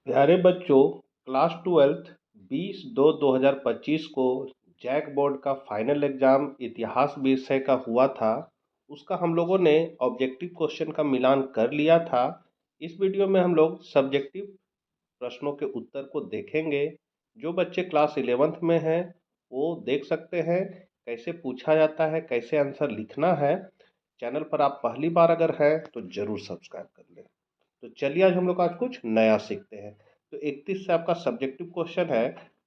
प्यारे बच्चों, class 12th 20-2-2025 को जैक बोर्ड का फाइनल एग्जाम इतिहास विषय का हुआ था। उसका हम लोगों ने ऑब्जेक्टिव क्वेश्चन का मिलान कर लिया था। इस वीडियो में हम लोग सब्जेक्टिव प्रश्नों के उत्तर को देखेंगे। जो बच्चे क्लास 11th में हैं वो देख सकते हैं कैसे पूछा जाता है, कैसे आंसर लिखना है। चैनल पर आप पहली बार अगर हैं तो जरूर सब्सक्राइब कर लें। तो चलिए आज हम लोग आज कुछ नया सीखते हैं। तो 31 से आपका सब्जेक्टिव क्वेश्चन है,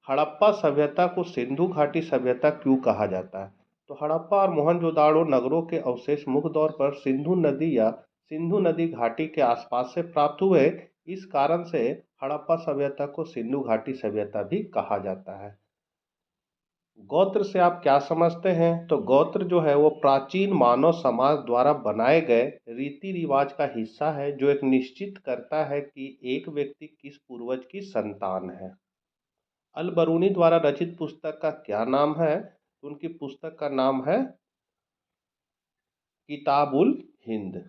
हड़प्पा सभ्यता को सिंधु घाटी सभ्यता क्यों कहा जाता है? तो हड़प्पा और मोहनजोदाड़ो नगरों के अवशेष मुख्य तौर पर सिंधु नदी या सिंधु नदी घाटी के आसपास से प्राप्त हुए। इस कारण से हड़प्पा सभ्यता को सिंधु घाटी सभ्यता भी कहा जाता है। गोत्र से आप क्या समझते हैं? तो गोत्र जो है वो प्राचीन मानव समाज द्वारा बनाए गए रीति रिवाज का हिस्सा है जो एक निश्चित करता है कि एक व्यक्ति किस पूर्वज की संतान है। अल बरूनी द्वारा रचित पुस्तक का क्या नाम है? तो उनकी पुस्तक का नाम है किताबुल हिंद।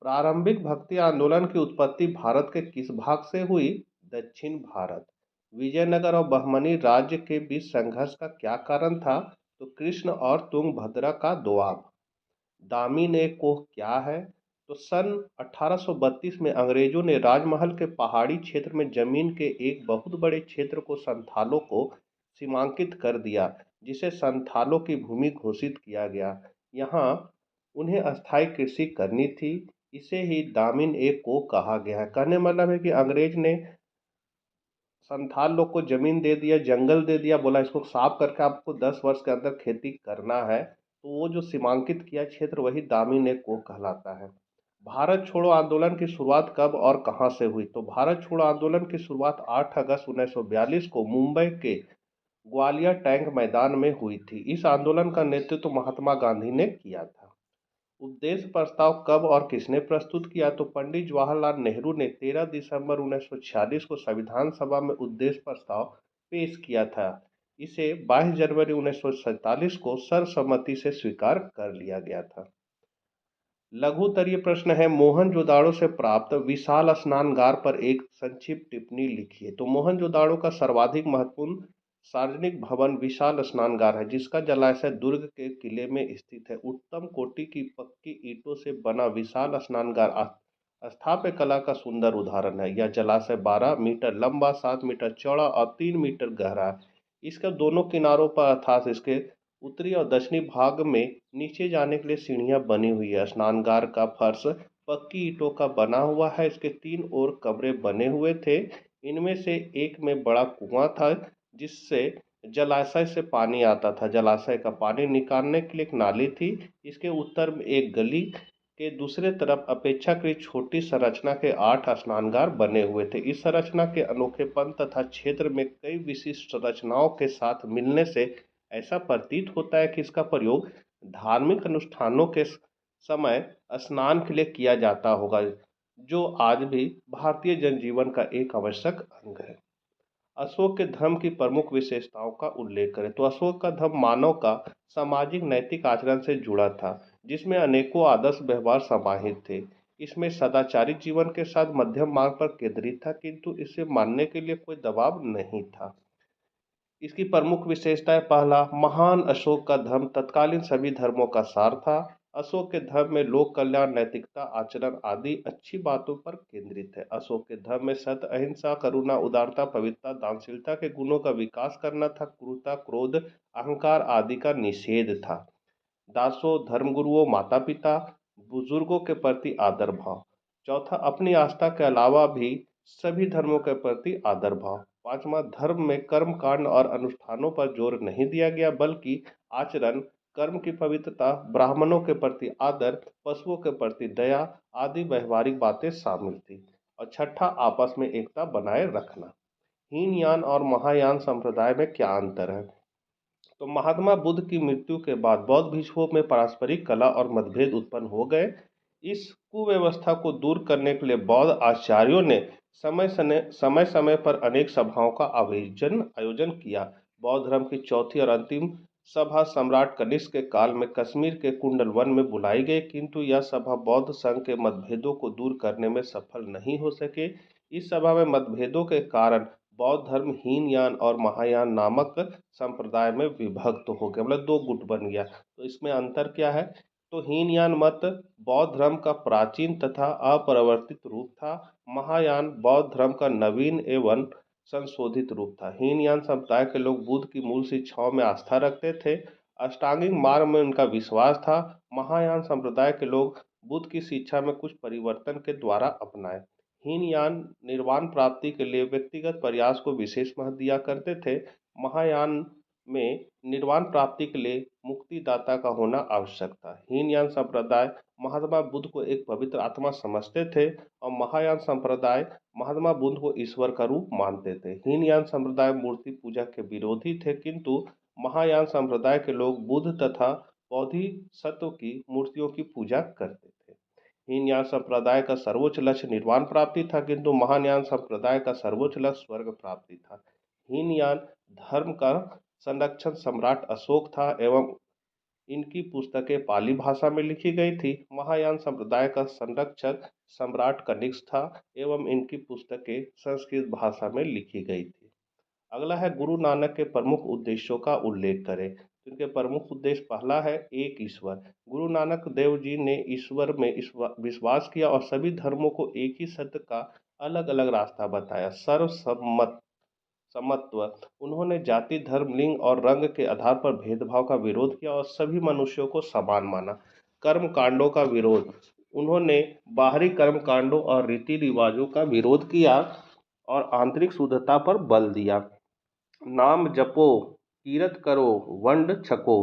प्रारंभिक भक्ति आंदोलन की उत्पत्ति भारत के किस भाग से हुई? दक्षिण भारत। विजयनगर और बहमनी राज्य के बीच संघर्ष का क्या कारण था? तो कृष्ण और तुंगभद्रा का दोआब। दामिन ए कोह क्या है? तो सन 1832 में अंग्रेजों ने राजमहल के पहाड़ी क्षेत्र में जमीन के एक बहुत बड़े क्षेत्र को संथालों को सीमांकित कर दिया, जिसे संथालों की भूमि घोषित किया गया। यहाँ उन्हें अस्थायी कृषि करनी थी। इसे ही दामिन ए को कहा गया है। कहने मतलब है कि अंग्रेज ने संथाल लोग को जमीन दे दिया, जंगल दे दिया, बोला इसको साफ करके आपको 10 वर्ष के अंदर खेती करना है। तो वो जो सीमांकित किया क्षेत्र वही दामिन ए को कहलाता है। भारत छोड़ो आंदोलन की शुरुआत कब और कहां से हुई? तो भारत छोड़ो आंदोलन की शुरुआत 8 अगस्त 1942 को मुंबई के ग्वालियर टैंक मैदान में हुई थी। इस आंदोलन का नेतृत्व महात्मा गांधी ने किया था। उद्देश्य प्रस्ताव कब और किसने प्रस्तुत किया? तो पंडित जवाहरलाल नेहरू ने 13 दिसंबर 1946 को संविधान सभा में उद्देश्य प्रस्ताव पेश किया था। इसे 22 जनवरी 1947 को सर्वसम्मति से स्वीकार कर लिया गया था। लघु उत्तरीय प्रश्न है, मोहनजोदाड़ो से प्राप्त विशाल स्नानगार पर एक संक्षिप्त टिप्पणी लिखिए। तो मोहनजोदाड़ो का सर्वाधिक महत्वपूर्ण सार्वजनिक भवन विशाल स्नानगार है, जिसका जलाशय दुर्ग के किले में स्थित है। उत्तम कोटि की पक्की ईंटों से बना विशाल स्नानगार स्थापत्य कला का सुंदर उदाहरण है। यह जलाशय 12 मीटर लंबा, 7 मीटर चौड़ा और 3 मीटर गहरा है। इसके दोनों किनारों पर अर्थात इसके उत्तरी और दक्षिणी भाग में नीचे जाने के लिए सीढ़ियां बनी हुई है। स्नानगार का फर्श पक्की ईंटों का बना हुआ है। इसके 3 ओर कमरे बने हुए थे। इनमें से एक में बड़ा कुआं था, जिससे जलाशय से पानी आता था। जलाशय का पानी निकालने के लिए एक नाली थी। इसके उत्तर में एक गली के दूसरे तरफ अपेक्षाकृत छोटी संरचना के 8 स्नानगार बने हुए थे। इस संरचना के अनोखेपन तथा क्षेत्र में कई विशिष्ट संरचनाओं के साथ मिलने से ऐसा प्रतीत होता है कि इसका प्रयोग धार्मिक अनुष्ठानों के समय स्नान के लिए किया जाता होगा, जो आज भी भारतीय जनजीवन का एक आवश्यक अंग है। अशोक के धर्म की प्रमुख विशेषताओं का उल्लेख करें। तो अशोक का धर्म मानव का सामाजिक नैतिक आचरण से जुड़ा था, जिसमें अनेकों आदर्श व्यवहार समाहित थे। इसमें सदाचारी जीवन के साथ मध्यम मार्ग पर केंद्रित था, किंतु इसे मानने के लिए कोई दबाव नहीं था। इसकी प्रमुख विशेषताएं, पहला, महान अशोक का धर्म तत्कालीन सभी धर्मों का सार था। अशोक के धर्म में लोक कल्याण, नैतिकता, आचरण आदि अच्छी बातों पर केंद्रित है। अशोक के धर्म में सत्य, अहिंसा, करुणा, उदारता, पवित्रता, दानशीलता के गुणों का विकास करना था। क्रूरता, क्रोध, अहंकार आदि का निषेध था। दासों, धर्मगुरुओं, माता पिता, बुजुर्गों के प्रति आदर भाव। चौथा, अपनी आस्था के अलावा भी सभी धर्मों के प्रति आदर भाव। पांचवा, धर्म में कर्म कांड और अनुष्ठानों पर जोर नहीं दिया गया, बल्कि आचरण, कर्म की पवित्रता, ब्राह्मणों के प्रति आदर, पशुओं के प्रति दया आदि व्यवहारिक बातें शामिल थी। और छठा, आपस में एकता बनाए रखना। हीनयान और महायान संप्रदाय में क्या अंतर है? तो महात्मा बुद्ध की मृत्यु के बाद बौद्ध भिक्षुओं में पारस्परिक कलह और मतभेद उत्पन्न हो गए। इस कुव्यवस्था को दूर करने के लिए बौद्ध आचार्यों ने समय समय पर अनेक सभाओं का आयोजन किया। बौद्ध धर्म की चौथी और अंतिम सभा सम्राट कनिष्क के काल में कश्मीर के कुंडल वन में बुलाई गई, किंतु यह सभा बौद्ध संघ के मतभेदों को दूर करने में सफल नहीं हो सके। इस सभा में मतभेदों के कारण बौद्ध धर्म हीनयान और महायान नामक संप्रदाय में विभक्त हो गया, मतलब दो गुट बन गया। तो इसमें अंतर क्या है? तो हीनयान मत बौद्ध धर्म का प्राचीन तथा अपरिवर्तित रूप था। महायान बौद्ध धर्म का नवीन एवं संशोधित रूप था। हीनयान संप्रदाय के लोग बुद्ध की मूल शिक्षाओं में आस्था रखते थे, अष्टांगिक मार्ग में उनका विश्वास था। महायान संप्रदाय के लोग बुद्ध की शिक्षा में कुछ परिवर्तन के द्वारा अपनाए। हीनयान निर्वाण प्राप्ति के लिए व्यक्तिगत प्रयास को विशेष महत्व दिया करते थे। महायान में निर्वाण प्राप्ति के लिए मुक्तिदाता का होना आवश्यक था। हीनयान संप्रदाय महात्मा बुद्ध को एक पवित्र आत्मा समझते थे और महायान संप्रदाय महात्मा बुद्ध को ईश्वर का रूप मानते थे। हीनयान संप्रदाय मूर्ति पूजा के विरोधी थे, किंतु महायान संप्रदाय के लोग बुद्ध तथा बोधिसत्व की मूर्तियों की पूजा करते थे। हीनयान संप्रदाय का सर्वोच्च लक्ष्य निर्वाण प्राप्ति था, किंतु महायान संप्रदाय का सर्वोच्च लक्ष्य स्वर्ग प्राप्ति था। हीनयान धर्म का संरक्षण सम्राट अशोक था एवं इनकी पुस्तकें पाली भाषा में लिखी गई थी। महायान संप्रदाय का संरक्षक सम्राट कनिष्क था एवं इनकी पुस्तकें संस्कृत भाषा में लिखी गई थी। अगला है गुरु नानक के प्रमुख उद्देश्यों का उल्लेख करें। तो इनके प्रमुख उद्देश्य पहला है एक ईश्वर। गुरु नानक देव जी ने ईश्वर में विश्वास किया और सभी धर्मों को एक ही सत्य का अलग अलग रास्ता बताया। सर्वसम्मत समत्व। उन्होंने जाति, धर्म, लिंग और रंग के आधार पर भेदभाव का विरोध किया और सभी मनुष्यों को समान माना। कर्म कांडों का विरोध। उन्होंने बाहरी कर्म कांडों और रीति रिवाजों का विरोध किया और आंतरिक शुद्धता पर बल दिया। नाम जपो, कीरत करो, वंड छको।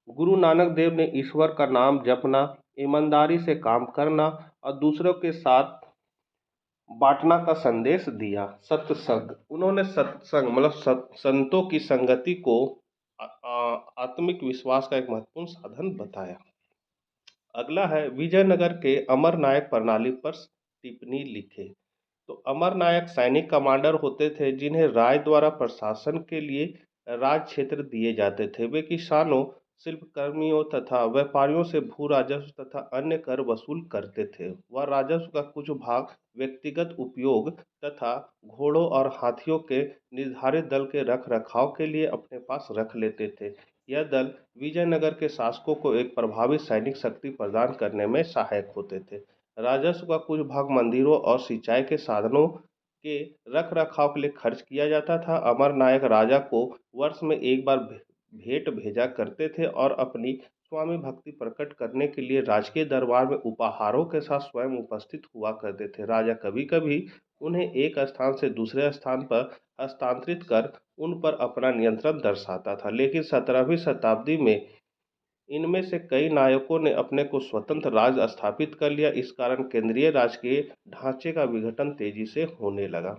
गुरु नानक देव ने ईश्वर का नाम जपना, ईमानदारी से काम करना और दूसरों के साथ बांटना का संदेश दिया। सत्संग। उन्होंने सत्संग मतलब संतों की संगति को आत्मिक विश्वास का एक महत्वपूर्ण साधन बताया। अगला है विजयनगर के अमर नायक प्रणाली पर टिप्पणी लिखे। तो अमर नायक सैनिक कमांडर होते थे जिन्हें राय द्वारा प्रशासन के लिए राज क्षेत्र दिए जाते थे। वे किसानों, शिल्पकर्मियों तथा व्यापारियों से भू राजस्व तथा अन्य कर वसूल करते थे। वह राजस्व का कुछ भाग व्यक्तिगत उपयोग तथा घोड़ों और हाथियों के निर्धारित दल के रख रखाव के लिए अपने पास रख लेते थे। यह दल विजयनगर के शासकों को एक प्रभावी सैनिक शक्ति प्रदान करने में सहायक होते थे। राजस्व का कुछ भाग मंदिरों और सिंचाई के साधनों के रख रखाव के लिए खर्च किया जाता था। अमर नायक राजा को वर्ष में एक बार भेंट भेजा करते थे और अपनी स्वामी भक्ति प्रकट करने के लिए राजकीय दरबार में उपहारों के साथ स्वयं उपस्थित हुआ करते थे। राजा कभी कभी उन्हें एक स्थान से दूसरे स्थान पर हस्तांतरित कर उन पर अपना नियंत्रण दर्शाता था, लेकिन 17वीं शताब्दी में इनमें से कई नायकों ने अपने को स्वतंत्र राज्य स्थापित कर लिया। इस कारण केंद्रीय राजकीय ढांचे का विघटन तेजी से होने लगा।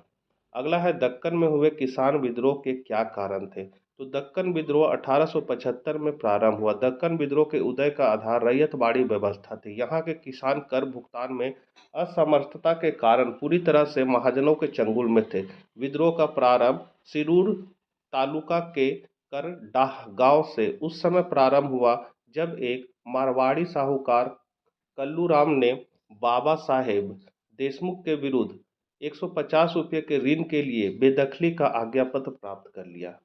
अगला है दक्कन में हुए किसान विद्रोह के क्या कारण थे। तो दक्कन विद्रोह 1875 में प्रारंभ हुआ। दक्कन विद्रोह के उदय का आधार रैयतवाड़ी व्यवस्था थी। यहाँ के किसान कर भुगतान में असमर्थता के कारण पूरी तरह से महाजनों के चंगुल में थे। विद्रोह का प्रारंभ सिरूर तालुका के करडाह गांव से उस समय प्रारंभ हुआ जब एक मारवाड़ी साहूकार कल्लूराम ने बाबा साहेब देशमुख के विरुद्ध 150 रुपये के ऋण के लिए बेदखली का आज्ञापत्र प्राप्त कर लिया।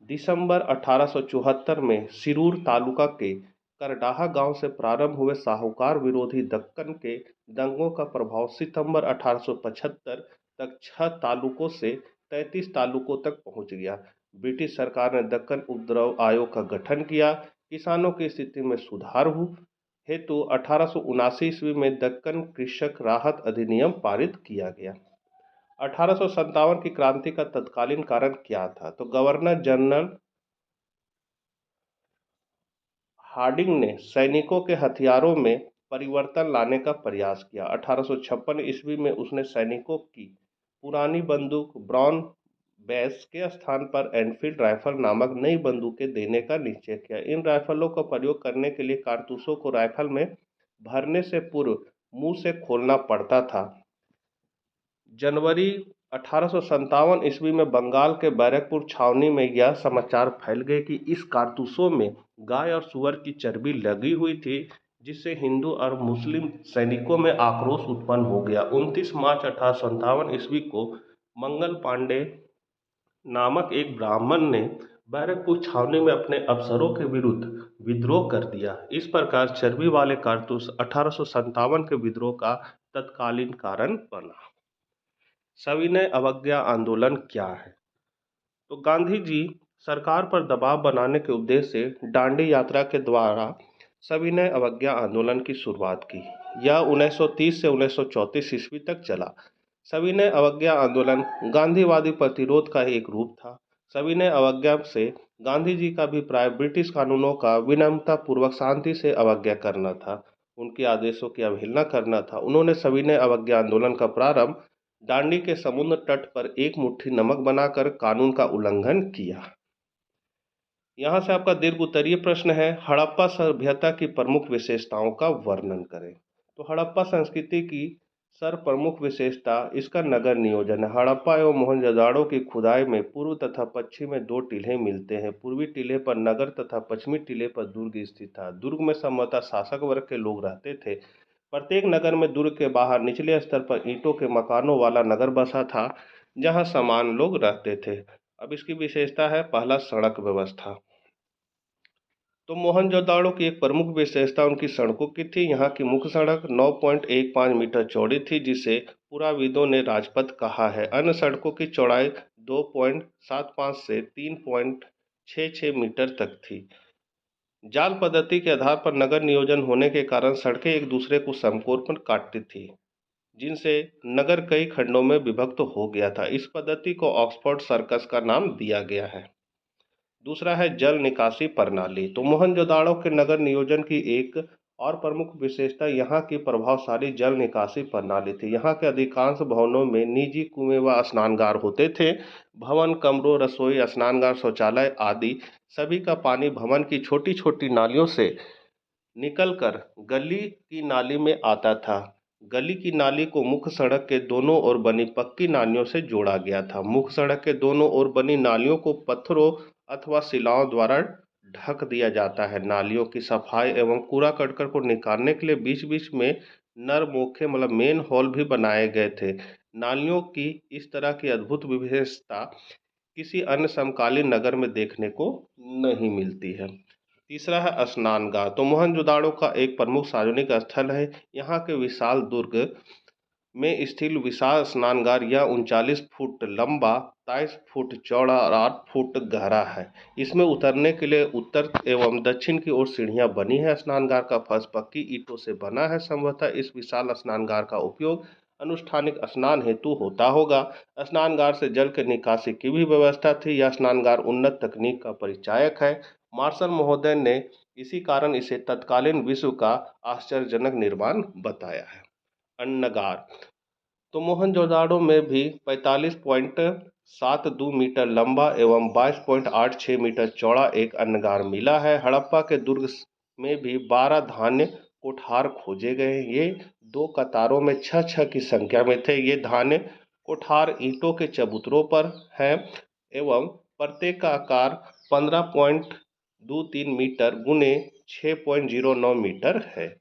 दिसंबर 1874 में सिरूर तालुका के करडाहा गांव से प्रारंभ हुए साहूकार विरोधी दक्कन के दंगों का प्रभाव सितंबर 1875 तक 6 तालुकों से 33 तालुकों तक पहुंच गया। ब्रिटिश सरकार ने दक्कन उपद्रव आयोग का गठन किया। किसानों की स्थिति में सुधार हेतु 1879 ईस्वी में दक्कन कृषक राहत अधिनियम पारित किया गया। 1857 की क्रांति का तत्कालीन कारण क्या था? तो गवर्नर जनरल हार्डिंग ने सैनिकों के हथियारों में परिवर्तन लाने का प्रयास किया। 1856 ईस्वी में उसने सैनिकों की पुरानी बंदूक ब्राउन बेस के स्थान पर एनफील्ड राइफल नामक नई बंदूकें देने का निश्चय किया। इन राइफलों का प्रयोग करने के लिए कारतूसों को राइफल में भरने से पूर्व मुंह से खोलना पड़ता था। जनवरी 1857 ईस्वी में बंगाल के बैरकपुर छावनी में यह समाचार फैल गए कि इस कारतूसों में गाय और सुअर की चर्बी लगी हुई थी। जिससे हिंदू और मुस्लिम सैनिकों में आक्रोश उत्पन्न हो गया। 29 मार्च 1857 ईस्वी को मंगल पांडे नामक एक ब्राह्मण ने बैरकपुर छावनी में अपने अफसरों के विरुद्ध विद्रोह कर दिया। इस प्रकार चर्बी वाले कारतूस 1857 के विद्रोह का तत्कालीन कारण बना। सविनय अवज्ञा आंदोलन क्या है? तो गांधी जी सरकार पर दबाव बनाने के उद्देश्य से दांडी यात्रा के द्वारा सविनय अवज्ञा आंदोलन की शुरुआत की। यह 1930 से 1934 ईस्वी तक चला। सविनय अवज्ञा आंदोलन गांधीवादी प्रतिरोध का एक रूप था। सविनय अवज्ञा से गांधी जी का अभिप्राय ब्रिटिश कानूनों का विनम्रता पूर्वक शांति से अवज्ञा करना था, उनके आदेशों की अवहेलना करना था। उन्होंने सविनय अवज्ञा आंदोलन का प्रारंभ दांडी के समुद्र तट पर एक मुट्ठी नमक बनाकर कानून का उल्लंघन किया। यहाँ से आपका दीर्घ उत्तरीय प्रश्न है, हड़प्पा सभ्यता की प्रमुख विशेषताओं का वर्णन करें। तो हड़प्पा संस्कृति की सर्व प्रमुख विशेषता इसका नगर नियोजन है। हड़प्पा एवं मोहनजोदाड़ो की खुदाई में पूर्व तथा पश्चिम में दो टीले मिलते हैं। पूर्वी टीले पर नगर तथा पश्चिमी टीले पर दुर्ग स्थित था। दुर्ग में संभवतः शासक वर्ग के लोग रहते थे। प्रत्येक नगर में दुर्ग के बाहर निचले स्तर पर ईंटों के मकानों वाला नगर बसा था, जहां समान लोग रहते थे। अब इसकी विशेषता है, पहला सड़क व्यवस्था। तो मोहनजोदाड़ो की एक प्रमुख विशेषता उनकी सड़कों की थी। यहाँ की मुख्य सड़क 9.15 मीटर चौड़ी थी, जिसे पुराविदों ने राजपथ कहा है। अन्य सड़कों की चौड़ाई 2.75 से 3.66 मीटर तक थी। जाल पद्धति के आधार पर नगर नियोजन होने के कारण सड़कें एक दूसरे को समकोण पर काटती थी, जिनसे नगर कई खंडों में विभक्त हो गया था। इस पद्धति को ऑक्सफोर्ड सर्कस का नाम दिया गया है। दूसरा है जल निकासी प्रणाली। तो मोहनजोदाड़ो के नगर नियोजन की एक और प्रमुख विशेषता यहाँ की प्रभावशाली जल निकासी प्रणाली थी। यहाँ के अधिकांश भवनों में निजी कुएं व स्नानगार होते थे। भवन, कमरों, रसोई, स्नानगार, शौचालय आदि सभी का पानी भवन की छोटी छोटी नालियों से निकलकर गली की नाली में आता था। गली की नाली को मुख्य सड़क के दोनों ओर बनी पक्की नालियों से जोड़ा गया था। मुख्य सड़क के दोनों ओर बनी नालियों को पत्थरों अथवा शिलाओं द्वारा ढक दिया जाता है। नालियों की सफाई एवं कूड़ा करकट को निकालने के लिए बीच बीच में नरमोखे मतलब मेन होल भी बनाए गए थे। नालियों की इस तरह की अद्भुत विशेषता किसी अन्य समकालीन नगर में देखने को नहीं मिलती है। तीसरा है स्नानगार। तो मोहनजोदाड़ो का एक प्रमुख सार्वजनिक स्थल है। यहाँ के विशाल दुर्ग में स्थित विशाल स्नानगार यह 39 फुट लंबा, 23 फुट चौड़ा और 8 फुट गहरा है। इसमें उतरने के लिए उत्तर एवं दक्षिण की ओर सीढ़ियां बनी है। स्नानगार का फर्श पक्की ईंटों से बना है। संभवतः इस विशाल स्नानगार का उपयोग अनुष्ठानिक स्नान हेतु होता होगा। स्नानगार से जल के निकासी की भी व्यवस्था थी। यह स्नानगार उन्नत तकनीक का परिचायक है। मार्शल महोदय ने इसी कारण इसे तत्कालीन विश्व का आश्चर्यजनक निर्माण बताया है। अन्नगार। तो मोहनजोदाड़ो में भी 45.72 मीटर लंबा एवं 22.86 मीटर चौड़ा एक अन्नगार मिला है। हड़प्पा के दुर्ग में भी 12 धान्य कोठार खोजे गए। ये दो कतारों में छह छह की संख्या में थे। ये धान्य कोठार ईंटों के चबूतरों पर हैं एवं प्रत्येक का आकार 15.23 मीटर गुने 6.09 मीटर है।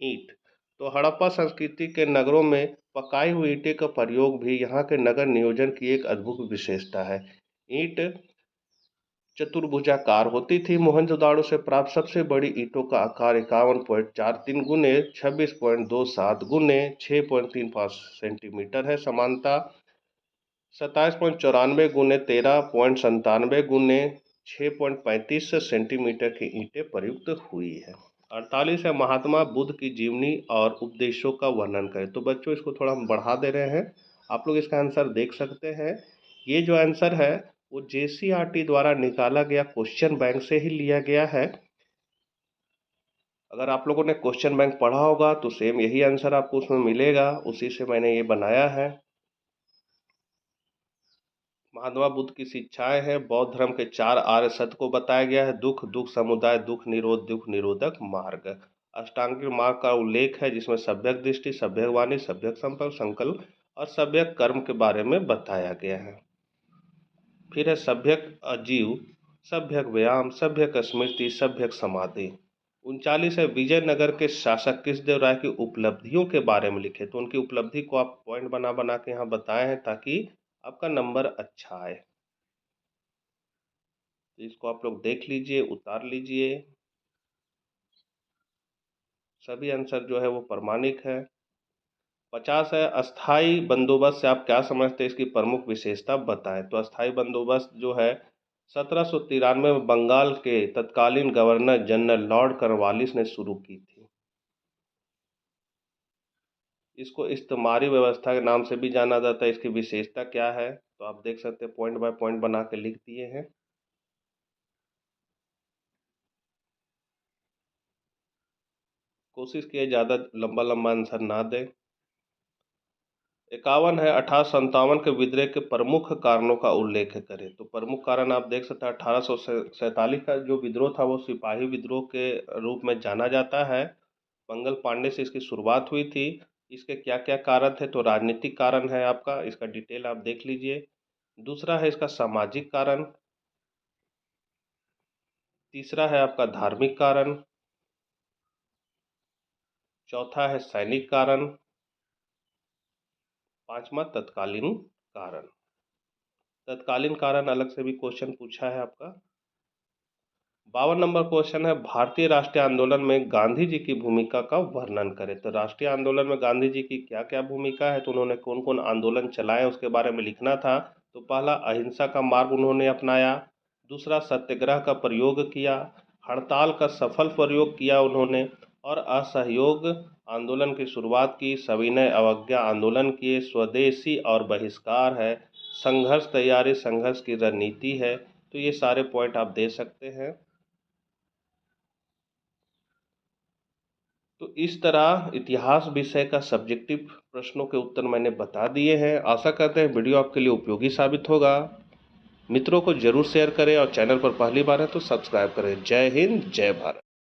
ईंट। तो हड़प्पा संस्कृति के नगरों में पकाई हुई ईंटें का प्रयोग भी यहाँ के नगर नियोजन की एक अद्भुत विशेषता है। ईंट चतुर्भुजाकार होती थी। मोहनजोदाड़ो से प्राप्त सबसे बड़ी ईंटों का आकार 51.43 गुने 26.27 गुने 6.35 सेंटीमीटर है। समानता 27.94 गुने 13.97 गुने 6.35 सेंटीमीटर की ईंटें प्रयुक्त हुई है। 48 है, महात्मा बुद्ध की जीवनी और उपदेशों का वर्णन करें। तो बच्चों इसको थोड़ा हम बढ़ा दे रहे हैं, आप लोग इसका आंसर देख सकते हैं। ये जो आंसर है वो JCRT द्वारा निकाला गया क्वेश्चन बैंक से ही लिया गया है। अगर आप लोगों ने क्वेश्चन बैंक पढ़ा होगा तो सेम यही आंसर आपको उसमें मिलेगा, उसी से मैंने ये बनाया है। महात्मा बुद्ध की शिक्षाएं हैं। बौद्ध धर्म के 4 आर्य सत्य को बताया गया है। दुख, दुख समुदाय, दुख निरोध, दुख निरोधक मार्ग। अष्टांगिक मार्ग का उल्लेख है, जिसमें सभ्यक दृष्टि, सभ्यक वाणी, सभ्यक संकल्प संकल्प और सभ्यक कर्म के बारे में बताया गया है। फिर है सभ्यक अजीव, सभ्यक व्यायाम, सभ्यक स्मृति, सभ्यक समाधि। 39 है, विजयनगर के शासक कृष्णदेव राय की उपलब्धियों के बारे में लिखे। तो उनकी उपलब्धि को आप पॉइंट बना बना के यहाँ बताए हैं ताकि आपका नंबर अच्छा आए। तो इसको आप लोग देख लीजिए, उतार लीजिए। सभी आंसर जो है वो प्रमाणिक है। 50 है, अस्थाई बंदोबस्त से आप क्या समझते हैं, इसकी प्रमुख विशेषता बताएं। तो अस्थाई बंदोबस्त जो है 1793 में बंगाल के तत्कालीन गवर्नर जनरल लॉर्ड कॉर्नवालिस ने शुरू की थी। इसको इस्तेमारी व्यवस्था के नाम से भी जाना जाता है। इसकी विशेषता क्या है, तो आप देख सकते हैं पॉइंट बाय पॉइंट बना के लिख दिए हैं। कोशिश किए ज़्यादा लंबा लंबा आंसर ना दें। 51 है, 1857 के विद्रोह के प्रमुख कारणों का उल्लेख करें। तो प्रमुख कारण आप देख सकते हैं 1847 का जो विद्रोह था वो सिपाही विद्रोह के रूप में जाना जाता है। मंगल पांडे से इसकी शुरुआत हुई थी। इसके क्या क्या कारण थे, तो राजनीतिक कारण है आपका, इसका डिटेल आप देख लीजिए। दूसरा है इसका सामाजिक कारण। तीसरा है आपका धार्मिक कारण। चौथा है सैनिक कारण। पांचवा तत्कालीन कारण। तत्कालीन कारण अलग से भी क्वेश्चन पूछा है आपका। 52 नंबर क्वेश्चन है, भारतीय राष्ट्रीय आंदोलन में गांधी जी की भूमिका का वर्णन करें। तो राष्ट्रीय आंदोलन में गांधी जी की क्या क्या भूमिका है, तो उन्होंने कौन कौन आंदोलन चलाए उसके बारे में लिखना था। तो पहला, अहिंसा का मार्ग उन्होंने अपनाया। दूसरा, सत्याग्रह का प्रयोग किया। हड़ताल का सफल प्रयोग किया उन्होंने। और असहयोग आंदोलन की शुरुआत की। सविनय अवज्ञा आंदोलन किए। स्वदेशी और बहिष्कार है। संघर्ष तैयारी, संघर्ष की रणनीति है। तो ये सारे पॉइंट आप दे सकते हैं। तो इस तरह इतिहास विषय का सब्जेक्टिव प्रश्नों के उत्तर मैंने बता दिए हैं। आशा करते हैं वीडियो आपके लिए उपयोगी साबित होगा। मित्रों को जरूर शेयर करें और चैनल पर पहली बार है तो सब्सक्राइब करें। जय हिंद, जय भारत।